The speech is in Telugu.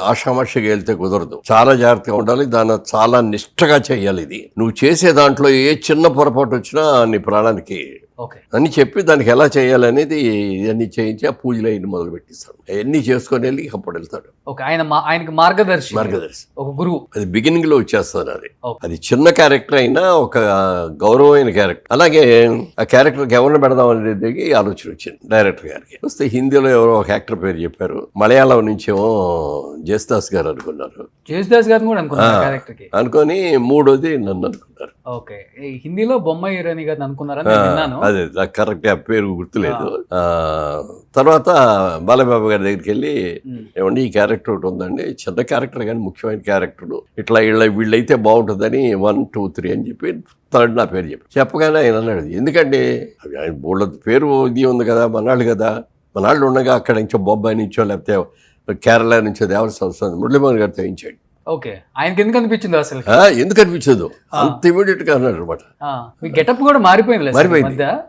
ఆషామాషిగా వెళ్తే కుదరదు, చాలా జాగ్రత్తగా ఉండాలి, దాన్ని చాలా నిష్ఠగా చేయాలి. ఇది నువ్వు చేసే దాంట్లో ఏ చిన్న పొరపాటు వచ్చినా నీ ప్రాణానికి ఓకే. అని చెప్పి దానికి ఎలా చేయాలనేది ఇవన్నీ చేయించి ఆ పూజలు అయ్యి మొదలు పెట్టిస్తాడు. అవన్నీ చేసుకొని వెళ్ళి అప్పుడు వెళ్తాడు. ఓకే. ఆయనకి మార్గదర్శి, ఒక గురువు. అది బిగినింగ్ లో వచ్చేస్తుంది. ఓకే. అది చిన్న క్యారెక్టర్ అయినా ఒక గౌరవమైన క్యారెక్టర్. అలాగే ఆ క్యారెక్టర్కి ఎవరిని పెడదాం అనేది ఆలోచన వచ్చింది డైరెక్టర్ గారికి. వస్తే హిందీలో ఎవరో ఒక యాక్టర్ పేరు చెప్పారు, మలయాళం నుంచేమో జేసుదాస్ గారు అనుకున్నారు. జేసుదాస్ గారిని కూడా అనుకున్నారు క్యారెక్టర్ కి. అనుకొని మూడోది నన్ను అనుకున్నారు. ఓకే. హిందీలో బొమ్మాయి ఇరానీ గారిని అనుకున్నారని నేను విన్నాను. అదే నాకు కరెక్ట్ గా పేరు గుర్తులేదు. తర్వాత బాలబాబు గారి దగ్గరికి వెళ్ళి, ఏమండి ఈ క్యారెక్టర్ ఒకటి ఉందండి, చిన్న క్యారెక్టర్ కానీ ముఖ్యమైన క్యారెక్టర్, ఇట్లా వీళ్ళైతే బాగుంటుందని 1, 2, 3 అని చెప్పి థర్డ్ నా పేరు చెప్పగానే ఆయన అన్నాడు, ఎందుకండి ఆయన బోళ్ళ పేరు ఇది ఉంది కదా, మనాళ్ళు కదా, మనాళ్ళు ఉండగా అక్కడ నుంచో బొంబాయి నుంచో లేకపోతే కేరళ నుంచో దేవర సంస్థ మురళీమోహన్ గారు తగ్గించాడు. ఓకే. ఆయనకి ఎందుకు అనిపించింది అసలు? ఎందుకు అనిపించదు, అంత ఇమీడియట్ గా అన్నాడు అనమాట. మీ గెటప్ కూడా మారిపోయింది.